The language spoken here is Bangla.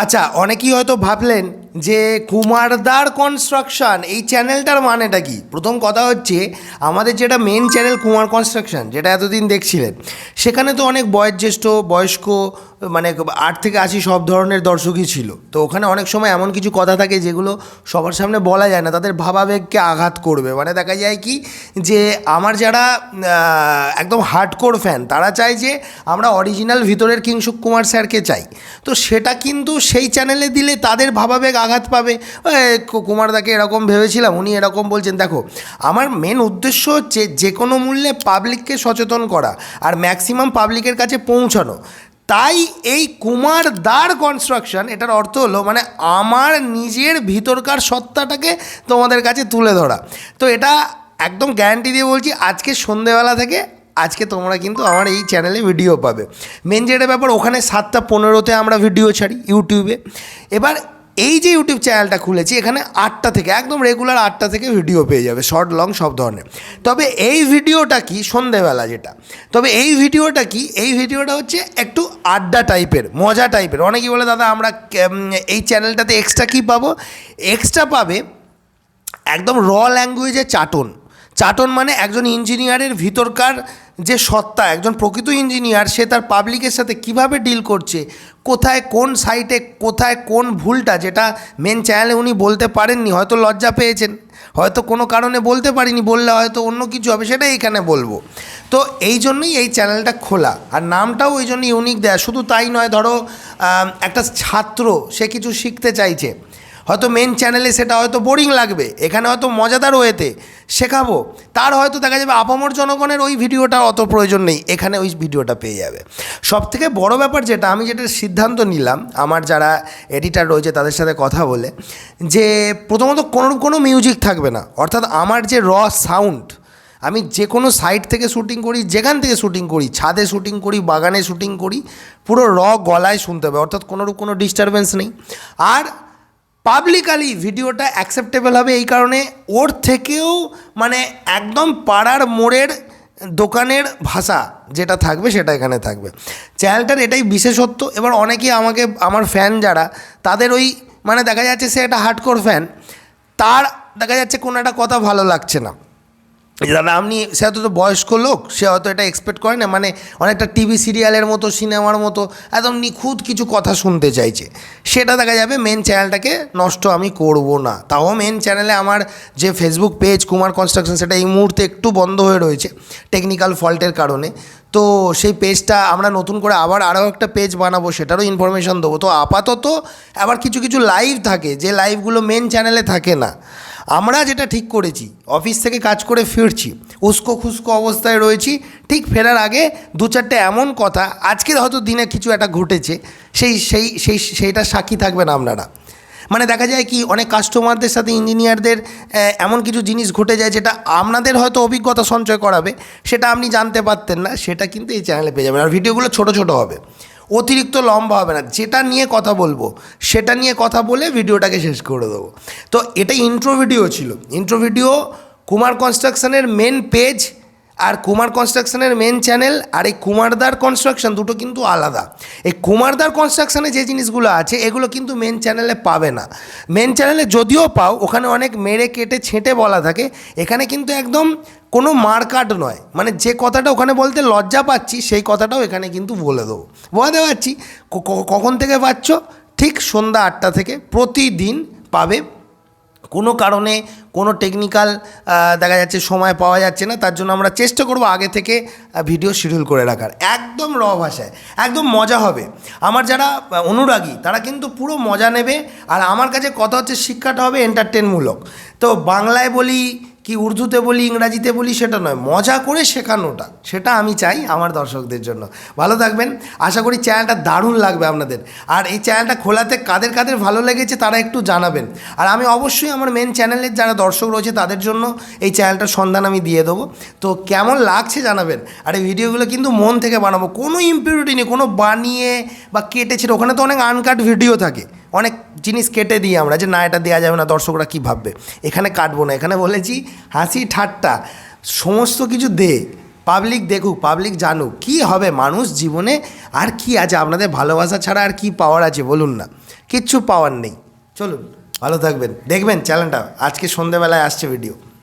আচ্ছা, অনেকেই হয়তো ভাবলেন যে কুমারদার কনস্ট্রাকশন এই চ্যানেলটার মানেটা কি। প্রথম কথা হচ্ছে, আমাদের যেটা মেন চ্যানেল কুমার কনস্ট্রাকশন, যেটা এতদিন দেখছিলেন, সেখানে তো অনেক বয়োজ্যেষ্ঠ বয়স্ক মানে 8 থেকে 80 সব ধরনের দর্শকই ছিল। তো ওখানে অনেক সময় এমন কিছু কথা থাকে যেগুলো সবার সামনে বলা যায় না, তাদের ভাবাবেগকে আঘাত করবে। মানে দেখা যায় কি যে আমার যারা একদম হার্ডকোর ফ্যান, তারা চায় যে আমরা অরিজিনাল ভিতরের কিংশুক কুমার স্যারকে চাই। তো সেটা কিন্তু সেই চ্যানেলে দিলে তাদের ভাবাবেগ আঘাত পাবে। কুমারদাকে এরকম ভেবেছিলাম, উনি এরকম বলছেন। দেখো, আমার মেন উদ্দেশ্য হচ্ছে যে কোনো মূল্যে পাবলিককে সচেতন করা আর ম্যাক্সিমাম পাবলিকের কাছে পৌঁছানো। তাই এই কুমারদার কনস্ট্রাকশন, এটার অর্থ হলো মানে আমার নিজের ভিতরকার সত্তাটাকে তোমাদের কাছে তুলে ধরা। তো এটা একদম গ্যারান্টি দিয়ে বলছি, আজকে সন্ধেবেলা থেকে আজকে তোমরা কিন্তু আমার এই চ্যানেলে ভিডিও পাবে। মেন যেটা ব্যাপার, ওখানে 7টা 15-তে আমরা ভিডিও ছাড়ি ইউটিউবে। এবার এই যে ইউটিউব চ্যানেলটা খুলেছি, এখানে 8টা থেকে একদম রেগুলার 8টা থেকে ভিডিও পেয়ে যাবে, শর্ট লং সব ধরনের। তবে এই ভিডিওটা কি, সন্ধেবেলা যেটা, তবে এই ভিডিওটা কি, এই ভিডিওটা হচ্ছে একটু আড্ডা টাইপের, মজা টাইপের। অনেকেই বলে দাদা আমরা এই চ্যানেলটাতে এক্সট্রা কী পাবো। এক্সট্রা পাবে একদম ল্যাঙ্গুয়েজে চাটন মানে একজন ইঞ্জিনিয়ারের ভিতরকার যে সত্তা, একজন প্রকৃত ইঞ্জিনিয়ার, সে তার পাবলিকের সাথে কিভাবে ডিল করছে, কোথায় কোন সাইটে কোথায় কোন ভুলটা, যেটা মেন চ্যানেলে উনি বলতে পারেননি, হয়তো লজ্জা পেয়েছেন, হয়তো কোনো কারণে বলতে পারিনি, বললে হয়তো অন্য কিছু হবে, সেটা এইখানে বলবো। তো এই জন্যই এই চ্যানেলটা খোলা, আর নামটাও ওই জন্য ইউনিক দেয়া। শুধু তাই নয়, ধরো একটা ছাত্র সে কিছু শিখতে চাইছে, হয়তো মেন চ্যানেলে সেটা হয়তো বোরিং লাগবে, এখানে হয়তো মজাদার ওয়েতে শেখাবো, তার হয়তো দেখা যাবে আপামর জনগণের ওই ভিডিওটা অত প্রয়োজন নেই, এখানে ওই ভিডিওটা পেয়ে যাবে। সবথেকে বড় ব্যাপার যেটা, আমি যেটা সিদ্ধান্ত নিলাম আমার যারা এডিটার রয়েছে তাদের সাথে কথা বলে, যে প্রথমত কোনো মিউজিক থাকবে না। অর্থাৎ আমার যে সাউন্ড, আমি যে কোনো সাইট থেকে শ্যুটিং করি, যেখান থেকে শ্যুটিং করি, ছাদে শ্যুটিং করি, বাগানে শ্যুটিং করি, পুরো গলায় শুনতে হবে, অর্থাৎ কোনো ডিস্টারবেন্স নেই। আর পাবলিকালি ভিডিওটা অ্যাকসেপ্টেবল হবে এই কারণে, ওর থেকেও মানে একদম পাড়ার মোড়ের দোকানের ভাষা যেটা থাকবে সেটা এখানে থাকবে। চ্যানেলটার এটাই বিশেষত্ব। এবার অনেকেই আমাকে, আমার ফ্যান যারা, তাদের ওই মানে দেখা যাচ্ছে সে একটা হার্ডকোর ফ্যান, তার দেখা যাচ্ছে কোনো একটা কথা ভালো লাগছে না। দাদা আপনি, সে হয়তো তো বয়স্ক লোক, সে হয়তো এটা এক্সপেক্ট করে না, মানে অনেকটা টিভি সিরিয়ালের মতো, সিনেমার মতো একদম নিখুঁত কিছু কথা শুনতে চাইছে, সেটা দেখা যাবে মেন চ্যানেলটাকে নষ্ট আমি করব না। তাও মেন চ্যানেলে আমার যে ফেসবুক পেজ কুমার কনস্ট্রাকশন, সেটা এই মুহূর্তে একটু বন্ধ হয়ে রয়েছে টেকনিক্যাল ফল্টের কারণে। তো সেই পেজটা আমরা নতুন করে আরও একটা পেজ বানাবো, সেটারও ইনফরমেশন দেবো। তো আপাতত আবার কিছু লাইভ থাকে, যে লাইভগুলো মেন চ্যানেলে থাকে না। আমরা যেটা ঠিক করেছি, অফিস থেকে কাজ করে ফিরছি, উস্কো খুস্কো অবস্থায় রয়েছি, ঠিক ফেরার আগে 2-4টে এমন কথা, আজকের হয়তো দিনে কিছু একটা ঘটেছে, সেইটা সাক্ষী থাকবেন আপনারা। মানে দেখা যায় কি, অনেক কাস্টমারদের সাথে ইঞ্জিনিয়ারদের এমন কিছু জিনিস ঘটে যায় যেটা আপনাদের হয়তো অভিজ্ঞতা সঞ্চয় করাবে, সেটা আপনি জানতে পারতেন না, সেটা কিন্তু এই চ্যানেলে পেয়ে যাবেন। আর ভিডিওগুলো ছোটো হবে, অতিরিক্ত লম্বা হবে না। যেটা নিয়ে কথা বলবো সেটা নিয়ে কথা বলে ভিডিওটাকে শেষ করে দেবো। তো এটা ইন্ট্রো ভিডিও ছিল। ইন্ট্রো ভিডিও কুমার কনস্ট্রাকশনের মেন পেজ আর কুমার কনস্ট্রাকশনের মেন চ্যানেল, আর এই কুমারদার কনস্ট্রাকশন দুটো কিন্তু আলাদা। এই কুমারদার কনস্ট্রাকশনে যে জিনিসগুলো আছে এগুলো কিন্তু মেন চ্যানেলে পাবে না। মেন চ্যানেলে যদিও পাও, ওখানে অনেক মেরে কেটে ছেঁটে বলা থাকে, এখানে কিন্তু একদম কোনো মারকাট নয়। মানে যে কথাটা ওখানে বলতে লজ্জা পাচ্ছি, সেই কথাটাও এখানে কিন্তু বলে দেবো, বলতে পারছি। কখন থেকে পাচ্ছ? ঠিক সন্ধ্যা 8টা থেকে প্রতিদিন পাবে। কোনো কারণে কোনো টেকনিক্যাল দেখা যাচ্ছে সময় পাওয়া যাচ্ছে না, তার জন্য আমরা চেষ্টা করব আগে থেকে ভিডিও শিডিউল করে রাখার, একদম ভাষায়, একদম মজা হবে। আমার যারা অনুরাগী তারা কিন্তু পুরো মজা নেবে। আর আমার কাছে কথা হচ্ছে, শিক্ষাটা হবে এন্টারটেনমূলক। তো বাংলায় বলি কি উর্দুতে বলি ইংরাজিতে বলি সেটা নয়, মজা করে শেখানোটা, সেটা আমি চাই আমার দর্শকদের জন্য। ভালো থাকবেন, আশা করি চ্যানেলটা দারুণ লাগবে আপনাদের। আর এই চ্যানেলটা খোলাতে কাদের কাদের ভালো লেগেছে তারা একটু জানাবেন। আর আমি অবশ্যই আমার মেন চ্যানেলের যারা দর্শক রয়েছে তাদের জন্য এই চ্যানেলটার সন্ধান আমি দিয়ে দেবো। তো কেমন লাগছে জানাবেন। আর এই ভিডিওগুলো কিন্তু মন থেকে বানাবো, কোনো ইম্পিউরিটি নেই, কোনো বানিয়ে বা কেটেছে। ওখানে তো অনেক আনকাট ভিডিও থাকে, অনেক জিনিস কেটে দিই আমরা, যে না এটা দেওয়া যাবে না, দর্শকরা কী ভাববে। এখানে কাটবো না, এখানে বলেছি হাসি ঠাট্টা সমস্ত কিছু পাবলিক দেখুক, পাবলিক জানুক কী হবে মানুষ জীবনে, আর কি আছে আপনাদের ভালোবাসা ছাড়া আর কি পাওয়ার আছে বলুন না, কিচ্ছু পাওয়ার নেই। চলুন, ভালো থাকবেন, দেখবেন চ্যানেলটা, আজকে সন্ধেবেলায় আসছে ভিডিও।